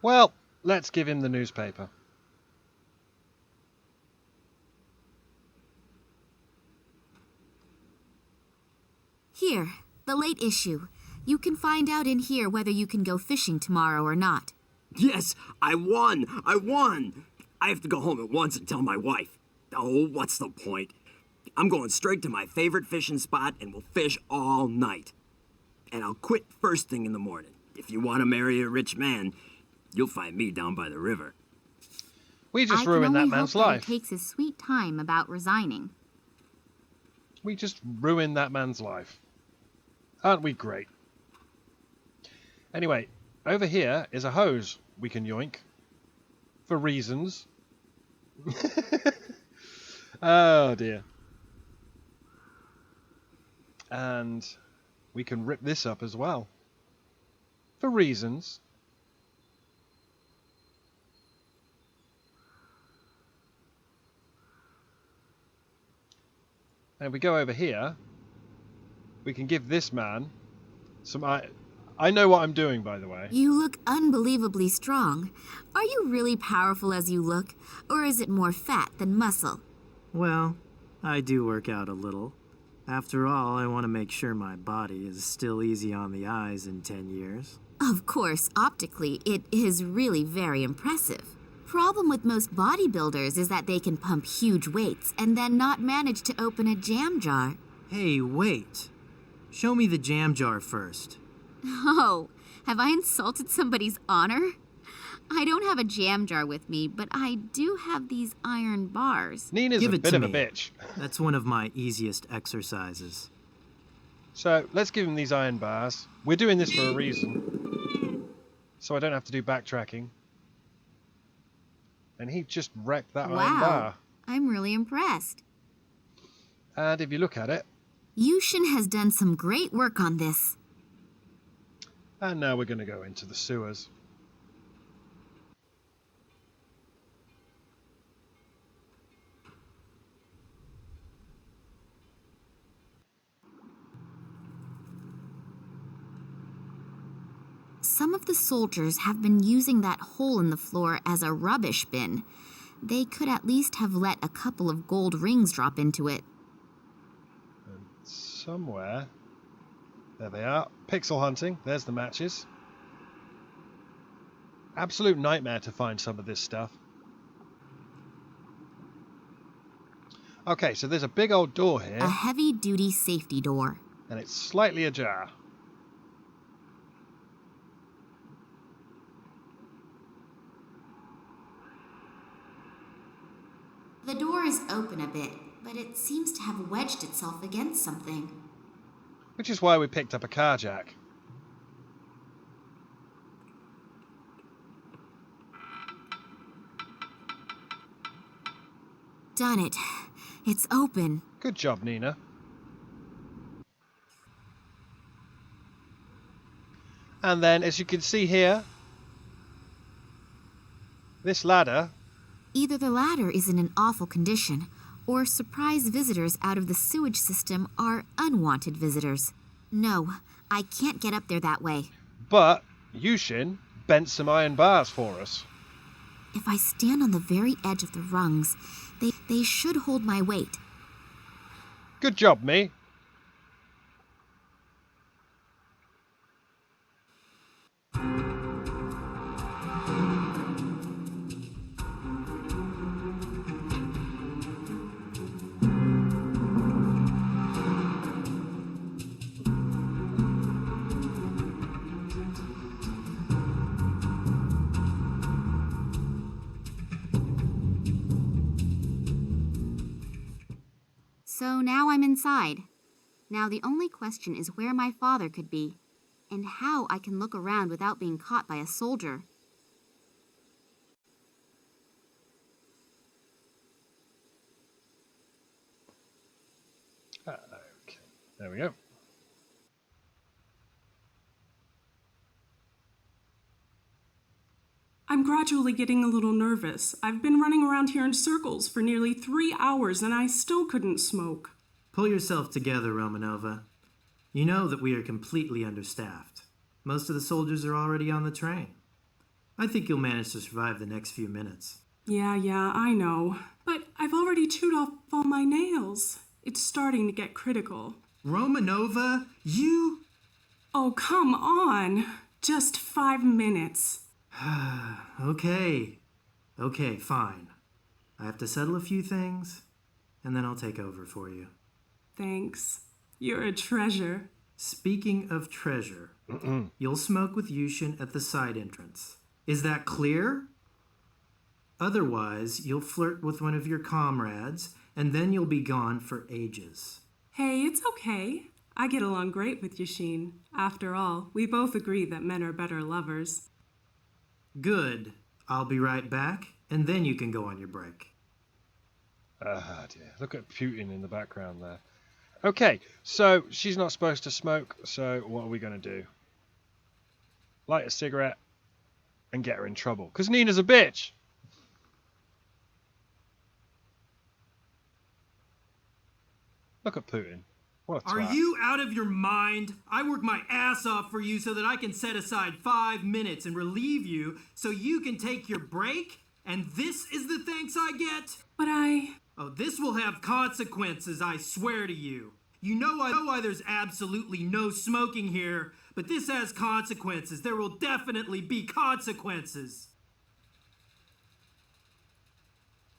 Well, let's give him the newspaper. Here, the late issue. You can find out in here whether you can go fishing tomorrow or not. Yes, I won! I won! I have to go home at once and tell my wife. Oh, what's the point? I'm going straight to my favorite fishing spot and we'll fish all night. And I'll quit first thing in the morning. If you want to marry a rich man, you'll find me down by the river. We just ruined that man's life. He takes his sweet time about resigning. We just ruined that man's life. Aren't we great? Anyway, over here is a hose we can yoink. For reasons. Oh dear. And we can rip this up as well. For reasons. And if we go over here, we can give this man some... I know what I'm doing, by the way. You look unbelievably strong. Are you really powerful as you look, or is it more fat than muscle? Well, I do work out a little. After all, I want to make sure my body is still easy on the eyes in 10 years. Of course, optically, it is really very impressive. Problem with most bodybuilders is that they can pump huge weights and then not manage to open a jam jar. Hey, wait. Show me the jam jar first. Oh, have I insulted somebody's honor? I don't have a jam jar with me, but I do have these iron bars. Nina's Give a it bit to of a me. bitch. That's one of my easiest exercises. So, let's give him these iron bars. We're doing this for a reason. So I don't have to do backtracking. And he just wrecked that iron bar. I'm really impressed. And if you look at it... Yushin has done some great work on this. And now we're going to go into the sewers. Some of the soldiers have been using that hole in the floor as a rubbish bin. They could at least have let a couple of gold rings drop into it. And somewhere... There they are. Pixel hunting. There's the matches. Absolute nightmare to find some of this stuff. Okay, so there's a big old door here. A heavy-duty safety door. And it's slightly ajar. The door is open a bit, but it seems to have wedged itself against something. Which is why we picked up a car jack. Done it. It's open. Good job, Nina. And then, as you can see here, this ladder... Either the ladder is in an awful condition, or surprise visitors out of the sewage system are unwanted visitors. No, I can't get up there that way. But Yushin bent some iron bars for us. If I stand on the very edge of the rungs, they should hold my weight. Good job, me. So now I'm inside. Now the only question is where my father could be, and how I can look around without being caught by a soldier. Okay, there we go. I'm gradually getting a little nervous. I've been running around here in circles for nearly 3 hours and I still couldn't smoke. Pull yourself together, Romanova. You know that we are completely understaffed. Most of the soldiers are already on the train. I think you'll manage to survive the next few minutes. Yeah, I know. But I've already chewed off all my nails. It's starting to get critical. Romanova, you... Oh, come on. Just 5 minutes. Okay. Okay, fine. I have to settle a few things, and then I'll take over for you. Thanks. You're a treasure. Speaking of treasure, you'll smoke with Yushin at the side entrance. Is that clear? Otherwise, you'll flirt with one of your comrades, and then you'll be gone for ages. Hey, it's okay. I get along great with Yushin. After all, we both agree that men are better lovers. Good. I'll be right back, and then you can go on your break. Ah, dear. Look at Putin in the background there. Okay, so she's not supposed to smoke, so what are we going to do? Light a cigarette and get her in trouble. Because Nina's a bitch! Look at Putin. What a twat. Are you out of your mind? I work my ass off for you so that I can set aside 5 minutes and relieve you so you can take your break? And this is the thanks I get? But Oh, this will have consequences, I swear to you. You know why there's absolutely no smoking here, but this has consequences. There will definitely be consequences.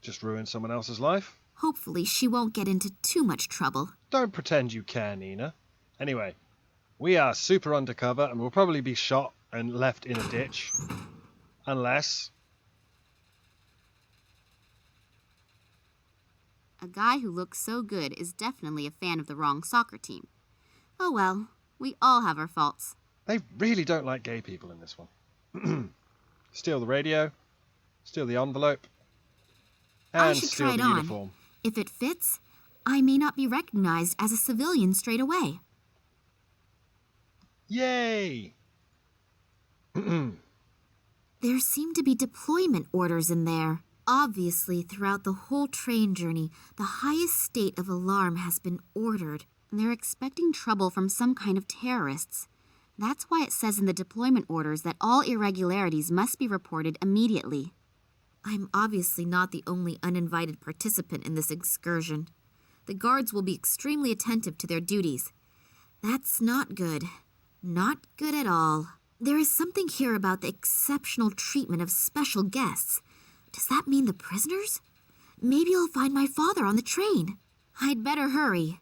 Just ruin someone else's life? Hopefully she won't get into too much trouble. Don't pretend you care, Nina. Anyway, we are super undercover and we'll probably be shot and left in a ditch. Unless... A guy who looks so good is definitely a fan of the wrong soccer team. Oh well, we all have our faults. They really don't like gay people in this one. Steal the radio, steal the envelope, I and should steal try it the on. uniform. If it fits, I may not be recognized as a civilian straight away. Yay! There seem to be deployment orders in there. Obviously, throughout the whole train journey, the highest state of alarm has been ordered, and they're expecting trouble from some kind of terrorists. That's why it says in the deployment orders that all irregularities must be reported immediately. I'm obviously not the only uninvited participant in this excursion. The guards will be extremely attentive to their duties. That's not good. Not good at all. There is something here about the exceptional treatment of special guests. Does that mean the prisoners? Maybe I'll find my father on the train. I'd better hurry.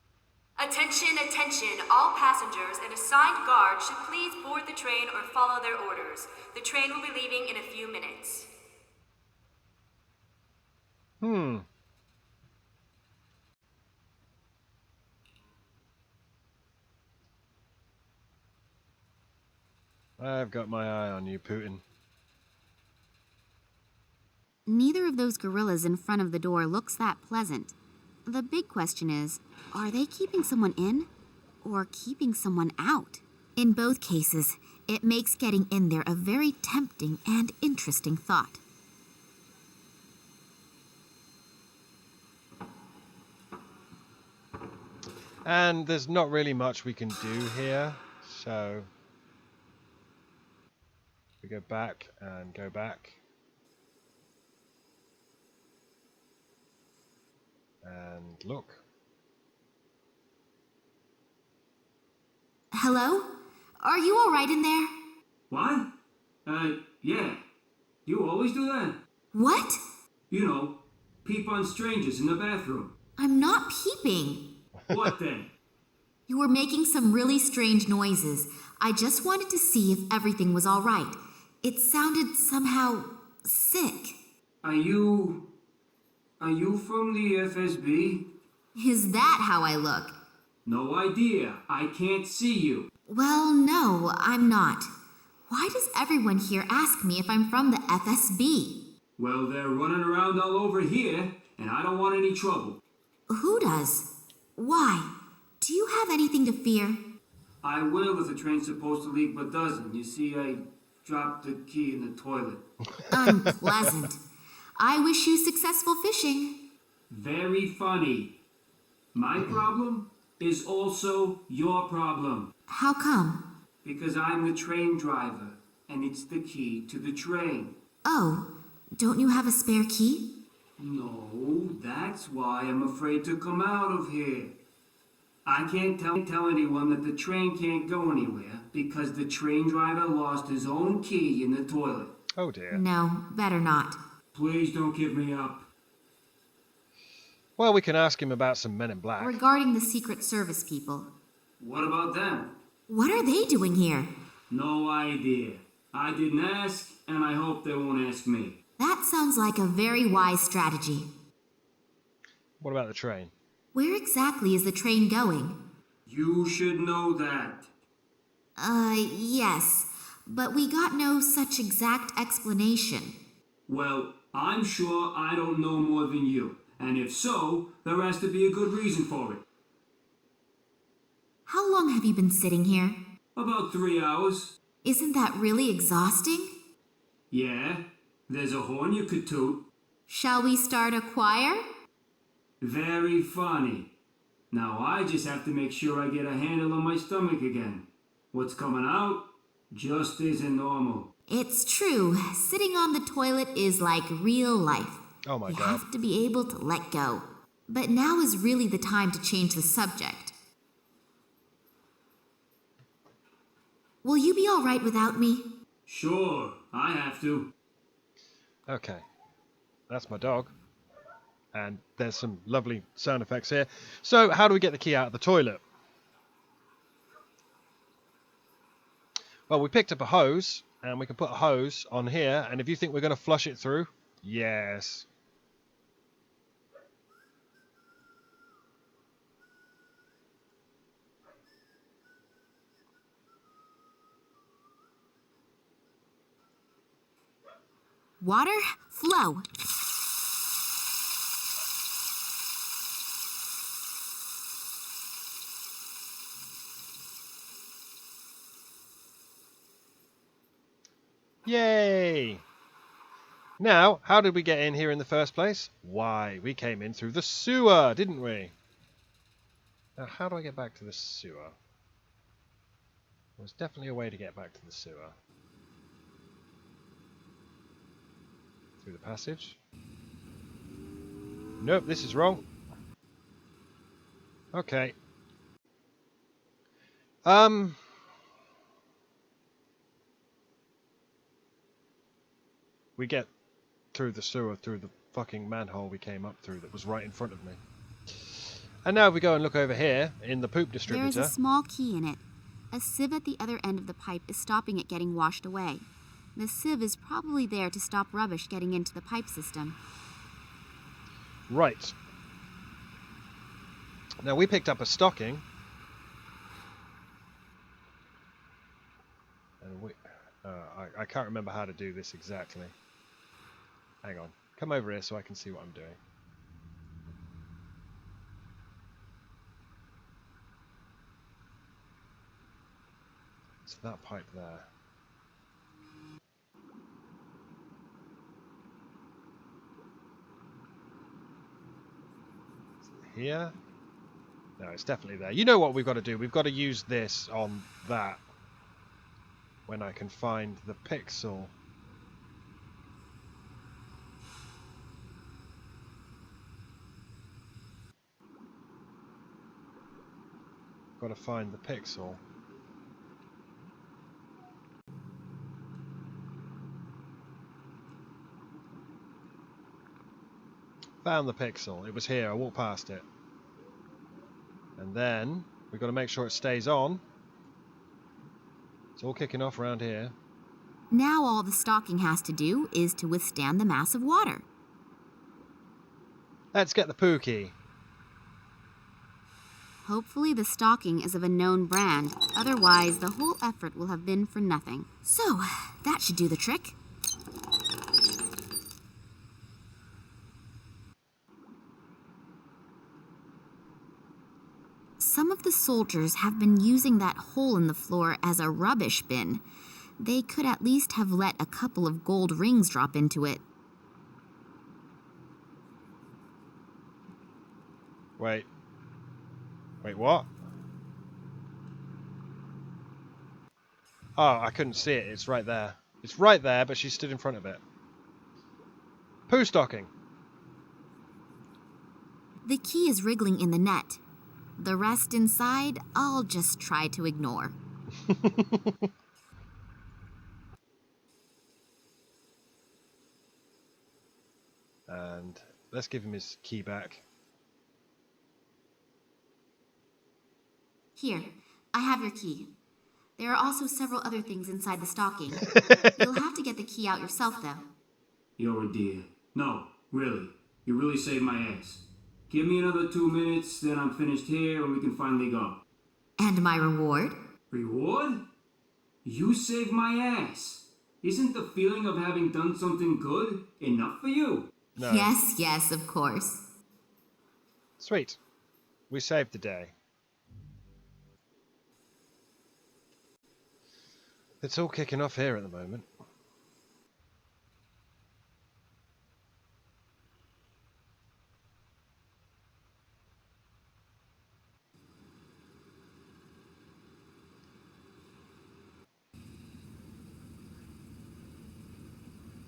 Attention, attention. All passengers and assigned guards should please board the train or follow their orders. The train will be leaving in a few minutes. I've got my eye on you, Putin. Neither of those gorillas in front of the door looks that pleasant. The big question is, are they keeping someone in or keeping someone out? In both cases, it makes getting in there a very tempting and interesting thought. And there's not really much we can do here, so we go back and go back. And look. Hello? Are you all right in there? What? Yeah. You always do that? What? You know, peep on strangers in the bathroom. I'm not peeping. What then? You were making some really strange noises. I just wanted to see if everything was all right. It sounded somehow sick. Are you from the FSB? Is that how I look? No idea. I can't see you. Well, no, I'm not. Why does everyone here ask me if I'm from the FSB? Well, they're running around all over here, and I don't want any trouble. Who does? Why? Do you have anything to fear? I will if the train's supposed to leave but doesn't. You see, I dropped the key in the toilet. Unpleasant. I wish you successful fishing. Very funny. My problem is also your problem. How come? Because I'm the train driver. and it's the key to the train. Oh, don't you have a spare key? No, that's why I'm afraid to come out of here. I can't tell anyone that the train can't go anywhere because the train driver lost his own key in the toilet. Oh dear. No, better not. Please don't give me up. Well, we can ask him about some men in black. Regarding the Secret Service people, What about them? what are they doing here? No idea. I didn't ask, and I hope they won't ask me. That sounds like a very wise strategy. What about the train? Where exactly is the train going? You should know that. Yes, but we got no such exact explanation. Well, I'm sure I don't know more than you. And if so, there has to be a good reason for it. How long have you been sitting here? About 3 hours. Isn't that really exhausting? Yeah, there's a horn you could toot. Shall we start a choir? Very funny. Now I just have to make sure I get a handle on my stomach again. What's coming out just isn't normal. It's true. Sitting on the toilet is like real life. Oh my You god. have to be able to let go. But now is really the time to change the subject. Will you be all right without me? Sure, I have to. Okay. That's my dog. And there's some lovely sound effects here. So, how do we get the key out of the toilet? Well, we picked up a hose, and we can put a hose on here, and if you think we're going to flush it through, yes. Water, flow. Yay! Now, how did we get in here in the first place? Why, we came in through the sewer, didn't we? Now, how do I get back to the sewer? There's definitely a way to get back to the sewer. Through the passage. Nope, this is wrong. Okay. We get through the sewer, through the fucking manhole we came up through that was right in front of me. And now if we go and look over here in the poop There is distributor. a small key in it. A sieve at the other end of the pipe is stopping it getting washed away. The sieve is probably there to stop rubbish getting into the pipe system. Right. Now we picked up a stocking. And we, I can't remember how to do this exactly. Hang on. Come over here so I can see what I'm doing. So that pipe there. Here? No, it's definitely there. You know what we've got to do? We've got to use this on that when I can find the pixel. Got to find the pixel. Found the pixel. It was here. I walked past it. And then we've got to make sure it stays on. It's all kicking off around here. Now all the stocking has to do is to withstand the mass of water. Let's get the Pookie. Hopefully the stocking is of a known brand. Otherwise, the whole effort will have been for nothing. So, that should do the trick. Some of the soldiers have been using that hole in the floor as a rubbish bin. They could at least have let a couple of gold rings drop into it. Wait. Wait, what? Oh, I couldn't see it. It's right there. It's right there, but she stood in front of it. Poo stocking. The key is wriggling in the net. The rest inside, I'll just try to ignore. And let's give him his key back. Here, I have your key. There are also several other things inside the stocking. You'll have to get the key out yourself, though. You're a dear. No, really. You really saved my ass. Give me another 2 minutes, then I'm finished here and we can finally go. And my reward? Reward? You saved my ass. Isn't the feeling of having done something good enough for you? No. Yes, of course. Sweet. We saved the day. It's all kicking off here at the moment.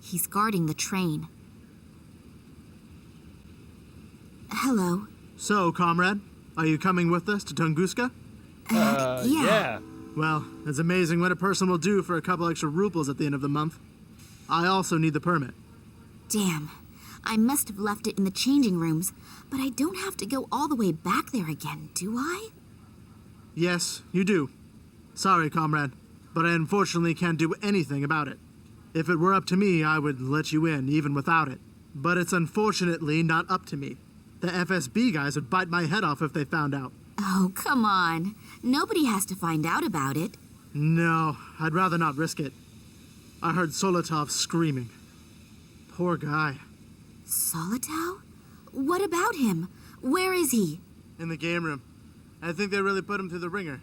He's guarding the train. Hello. So, comrade, are you coming with us to Tunguska? Yeah. Well, it's amazing what a person will do for a couple extra rubles at the end of the month. I also need the permit. Damn. I must have left it in the changing rooms, but I don't have to go all the way back there again, do I? Yes, you do. Sorry, comrade, but I unfortunately can't do anything about it. If it were up to me, I would let you in, even without it. But it's unfortunately not up to me. The FSB guys would bite my head off if they found out. Oh, come on. Nobody has to find out about it. No, I'd rather not risk it. I heard Solotov screaming. Poor guy. Solotov? What about him? Where is he? In the game room. I think they really put him through the ringer.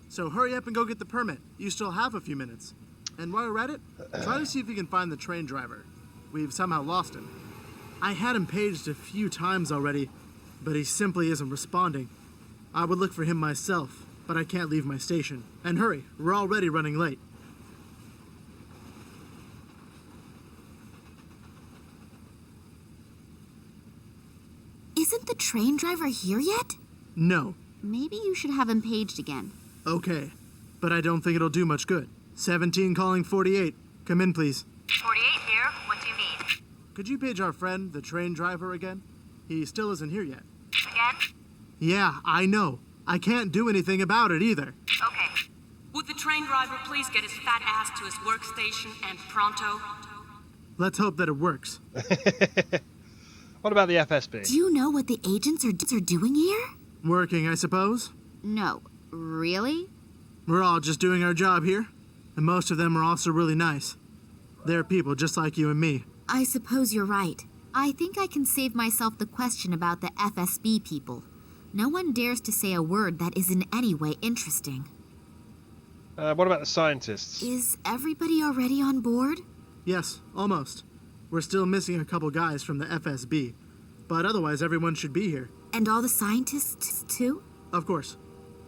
So hurry up and go get the permit. You still have a few minutes. And while you're at it, try to see if you can find the train driver. We've somehow lost him. I had him paged a few times already, but he simply isn't responding. I would look for him myself, but I can't leave my station. And hurry, we're already running late. Isn't the train driver here yet? No. Maybe you should have him paged again. Okay, but I don't think it'll do much good. 17 calling 48. Come in, please. 48 here. What do you need? Could you page our friend, the train driver, again? He still isn't here yet. Again? Yeah, I know. I can't do anything about it either. Okay. Would the train driver please get his fat ass to his workstation and pronto? Let's hope that it works. What about the FSB? Do you know what the agents are doing here? Working, I suppose. No. Really? We're all just doing our job here. And most of them are also really nice. They're people just like you and me. I suppose you're right. I think I can save myself the question about the FSB people. No one dares to say a word that is in any way interesting. What about the scientists? Is everybody already on board? Yes, almost. We're still missing a couple guys from the FSB. But otherwise, everyone should be here. And all the scientists, too? Of course.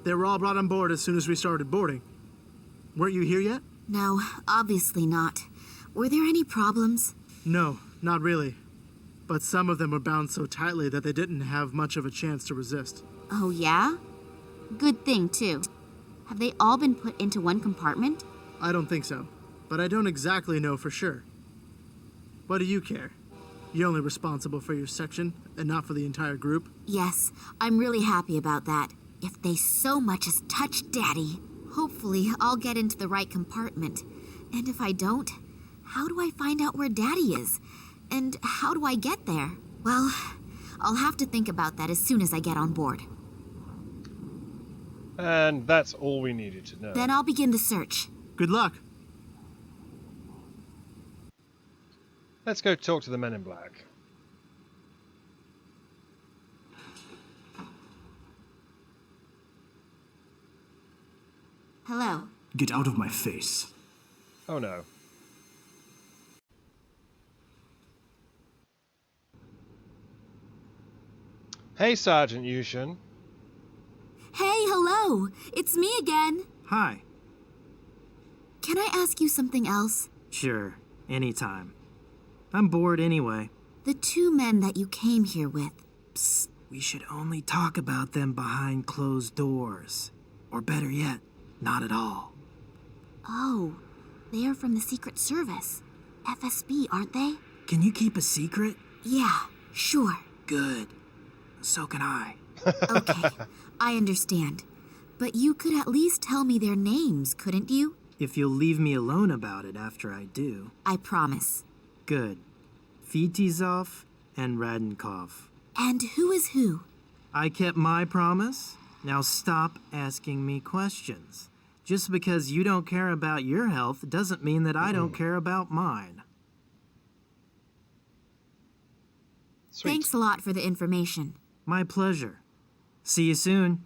They were all brought on board as soon as we started boarding. Weren't you here yet? No, obviously not. Were there any problems? No, not really. But some of them were bound so tightly that they didn't have much of a chance to resist. Oh, yeah? Good thing, too. Have they all been put into one compartment? I don't think so, but I don't exactly know for sure. What do you care? You're only responsible for your section and not for the entire group. Yes, I'm really happy about that. If they so much as touch Daddy, hopefully I'll get into the right compartment. And if I don't, how do I find out where Daddy is? And how do I get there? Well, I'll have to think about that as soon as I get on board. And that's all we needed to know. Then I'll begin the search. Good luck. Let's go talk to the men in black. Hello. Get out of my face. Oh no. Hey, Sergeant Yushin. Hey, hello. It's me again. Hi. Can I ask you something else? Sure, anytime. I'm bored anyway. The two men that you came here with. Psst, we should only talk about them behind closed doors. Or better yet, not at all. Oh, they are from the Secret Service. FSB, aren't they? Can you keep a secret? Yeah, sure. Good. So can I. Okay, I understand. But you could at least tell me their names, couldn't you? If you'll leave me alone about it after I do. I promise. Good. Fitizov and Radenkov. And who is who? I kept my promise. Now stop asking me questions. Just because you don't care about your health doesn't mean that I don't care about mine. Sweet. Thanks a lot for the information. My pleasure. See you soon.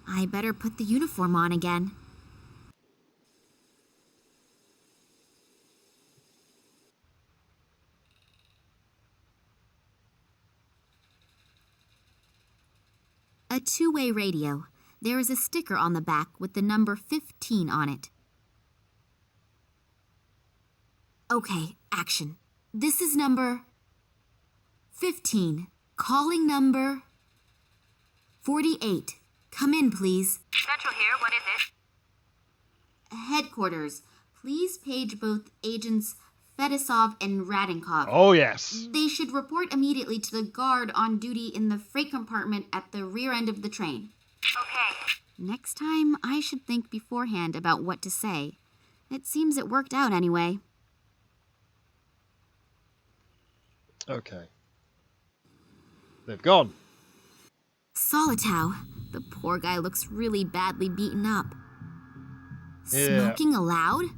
I better put the uniform on again. A two-way radio. There is a sticker on the back with the number 15 on it. Okay, action. This is number 15. Calling number 48. Come in, please. Central here, what is it? Headquarters. Please page both agents Fedosov and Radenkov. Oh, yes. They should report immediately to the guard on duty in the freight compartment at the rear end of the train. Okay. Next time, I should think beforehand about what to say. It seems it worked out anyway. Okay. They've gone. Solitow. The poor guy looks really badly beaten up. Yeah. Smoking allowed?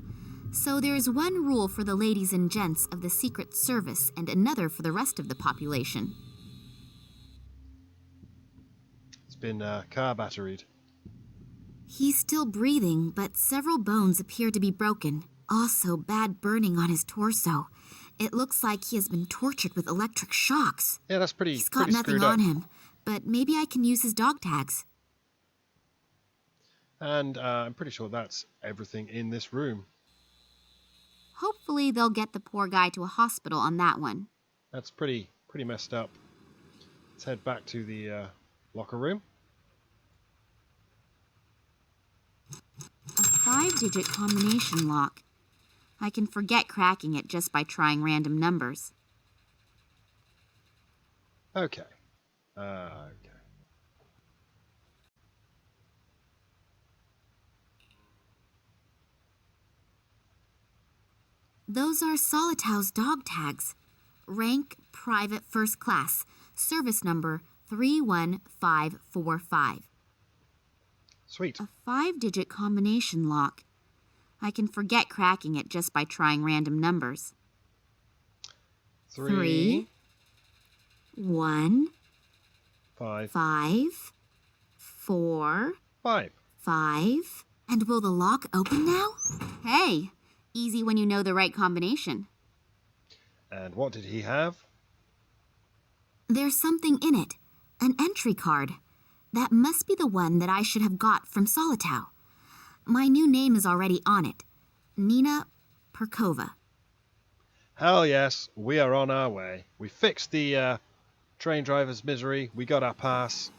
So there's one rule for the ladies and gents of the Secret Service and another for the rest of the population. It's been car batteried. He's still breathing, but several bones appear to be broken. Also, bad burning on his torso. It looks like he has been tortured with electric shocks. Yeah, that's pretty. He's got pretty nothing screwed on up. him, but maybe I can use his dog tags. And I'm pretty sure that's everything in this room. Hopefully they'll get the poor guy to a hospital on that one. That's pretty messed up. Let's head back to the locker room. A 5-digit combination lock. I can forget cracking it just by trying random numbers. Okay. Okay. Those are Solitow's dog tags. Rank Private First Class. Service number 31545. Sweet. A 5-digit combination lock. I can forget cracking it just by trying random numbers. 3 1 5 5 4 5. 5. And will the lock open now? Hey, easy when you know the right combination. And what did he have? There's something in it. An entry card. That must be the one that I should have got from Solitow. My new name is already on it. Nina Perkova. Hell yes, we are on our way. We fixed the train driver's misery. We got our pass.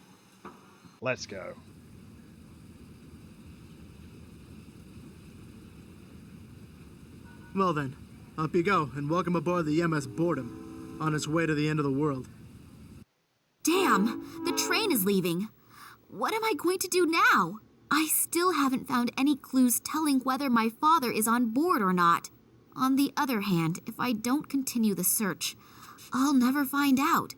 Let's go. Well then, up you go, and welcome aboard the MS Boredom, on its way to the end of the world. Damn, the train is leaving. What am I going to do now? I still haven't found any clues telling whether my father is on board or not. On the other hand, if I don't continue the search, I'll never find out.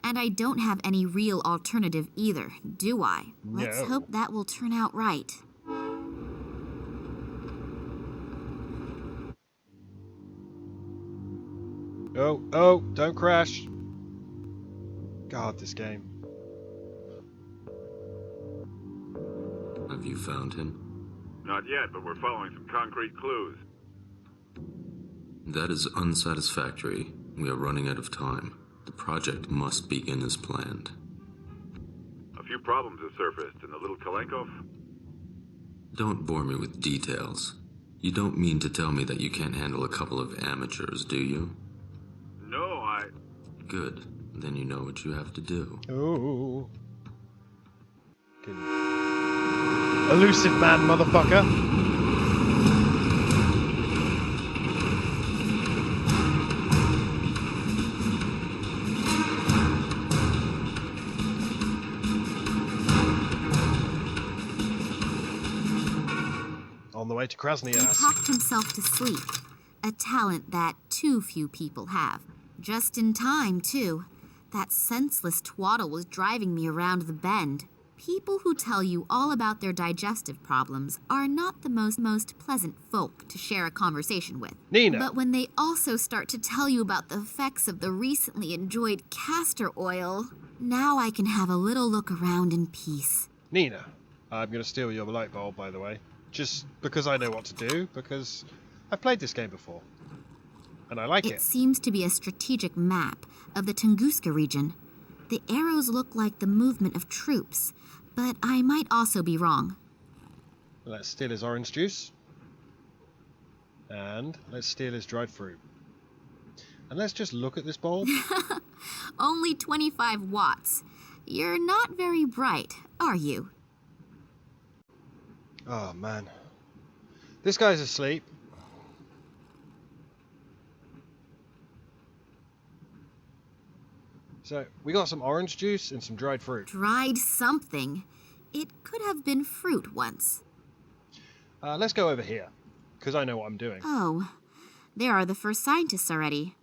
And I don't have any real alternative either, do I? Let's No. hope that will turn out right. Oh, don't crash. God, this game. Have you found him? Not yet, but we're following some concrete clues. That is unsatisfactory. We are running out of time. The project must begin as planned. A few problems have surfaced in the little Kalenkov. Don't bore me with details. You don't mean to tell me that you can't handle a couple of amateurs, do you? No, Good. Then you know what you have to do. Ooh. Elusive man, motherfucker. On the way to He Krasnoyarsk. talked himself to sleep, a talent that too few people have. Just in time, too. That senseless twaddle was driving me around the bend. People who tell you all about their digestive problems are not the most pleasant folk to share a conversation with. Nina. But when they also start to tell you about the effects of the recently enjoyed castor oil, now I can have a little look around in peace. Nina, I'm going to steal your light bulb, by the way. Just because I know what to do, because I've played this game before. And I like it. It seems to be a strategic map of the Tunguska region. The arrows look like the movement of troops, but I might also be wrong. Let's steal his orange juice. And let's steal his dried fruit. And let's just look at this bulb. Only 25 watts. You're not very bright, are you? Oh, man. This guy's asleep. So, we got some orange juice and some dried fruit. Dried something. It could have been fruit once. Let's go over here, because I know what I'm doing. Oh, there are the first scientists already.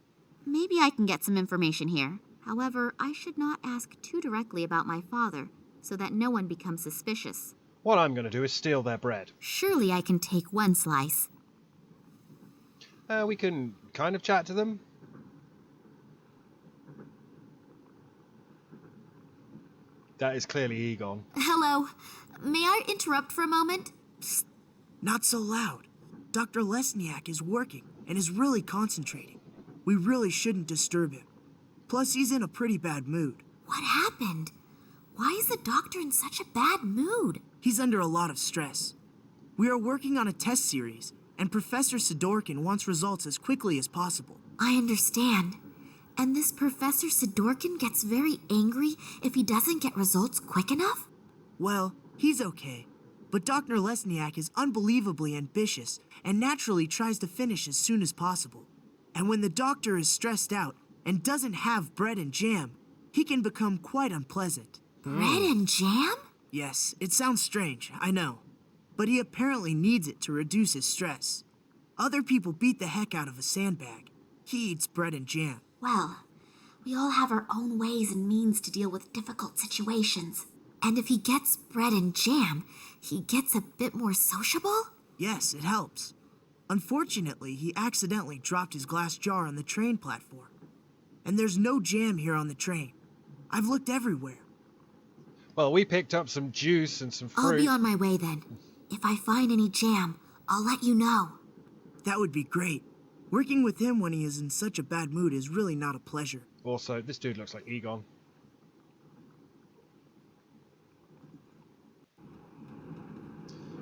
Maybe I can get some information here. However, I should not ask too directly about my father, so that no one becomes suspicious. What I'm going to do is steal their bread. Surely I can take one slice. We can kind of chat to them. That is clearly Egon. Hello. May I interrupt for a moment? Psst. Not so loud. Dr. Lesniak is working and is really concentrating. We really shouldn't disturb him. Plus, he's in a pretty bad mood. What happened? Why is the doctor in such a bad mood? He's under a lot of stress. We are working on a test series, and Professor Sidorkin wants results as quickly as possible. I understand. And this Professor Sidorkin gets very angry if he doesn't get results quick enough? Well, he's okay. But Dr. Lesniak is unbelievably ambitious and naturally tries to finish as soon as possible. And when the doctor is stressed out and doesn't have bread and jam, he can become quite unpleasant. Bread and jam? Yes, it sounds strange, I know. But he apparently needs it to reduce his stress. Other people beat the heck out of a sandbag. He eats bread and jam. Well, we all have our own ways and means to deal with difficult situations. And if he gets bread and jam, he gets a bit more sociable? Yes, it helps. Unfortunately, he accidentally dropped his glass jar on the train platform. And there's no jam here on the train. I've looked everywhere. Well, we picked up some juice and some fruit. I'll be on my way then. If I find any jam, I'll let you know. That would be great. Working with him when he is in such a bad mood is really not a pleasure. Also, this dude looks like Egon.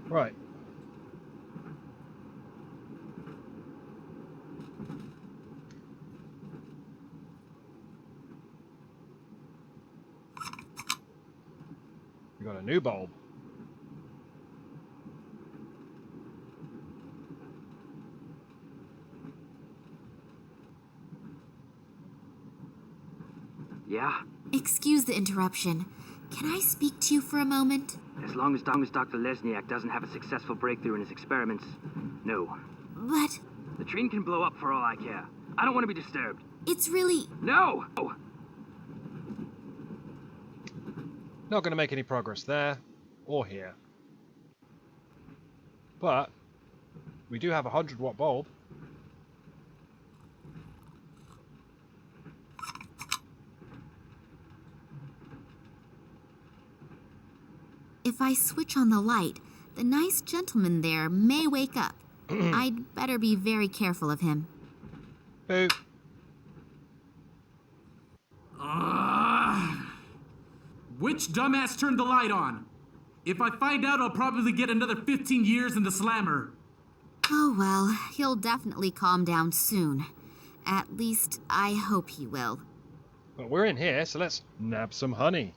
Right. We got a new bulb. Yeah? Excuse the interruption. Can I speak to you for a moment? As long as Dr. Lesniak doesn't have a successful breakthrough in his experiments, no. But... The train can blow up for all I care. I don't want to be disturbed. It's really... No! Not going to make any progress there or here. But we do have a 100-watt bulb. If I switch on the light, the nice gentleman there may wake up. I'd better be very careful of him. Boo. Which dumbass turned the light on? If I find out, I'll probably get another 15 years in the slammer. Oh well, he'll definitely calm down soon. At least, I hope he will. But we're in here, so let's nab some honey.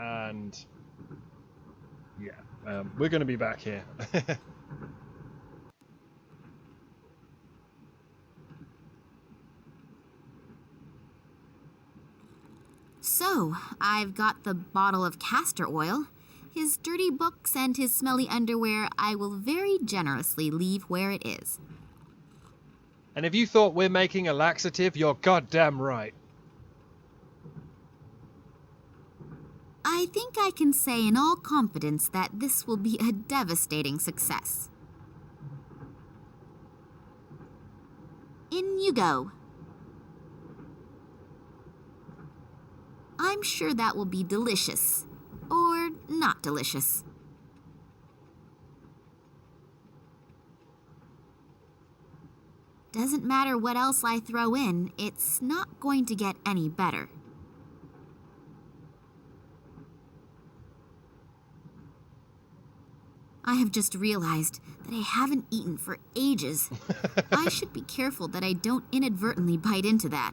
And yeah, we're going to be back here. So, I've got the bottle of castor oil. His dirty books and his smelly underwear I will very generously leave where it is. And if you thought we're making a laxative, you're goddamn right. I think I can say in all confidence that this will be a devastating success. In you go. I'm sure that will be delicious. Or not delicious. Doesn't matter what else I throw in, it's not going to get any better. I have just realized that I haven't eaten for ages. I should be careful that I don't inadvertently bite into that.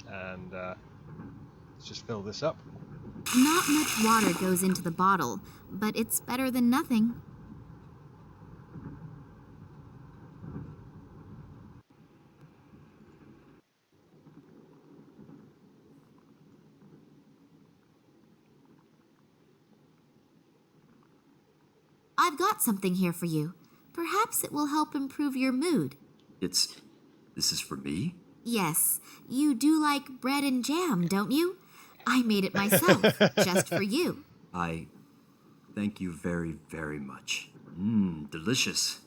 And let's just fill this up. Not much water goes into the bottle, but it's better than nothing. I've got something here for you. Perhaps it will help improve your mood. This is for me? Yes, you do like bread and jam, don't you? I made it myself, just for you. I thank you very, very much. Delicious.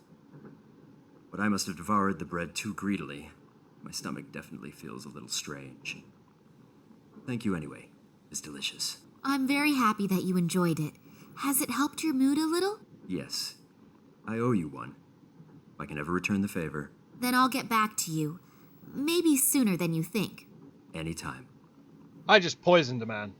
But I must have devoured the bread too greedily. My stomach definitely feels a little strange. Thank you anyway. It's delicious. I'm very happy that you enjoyed it. Has it helped your mood a little? Yes. I owe you one. If I can ever return the favor. Then I'll get back to you. Maybe sooner than you think. Anytime. I just poisoned a man.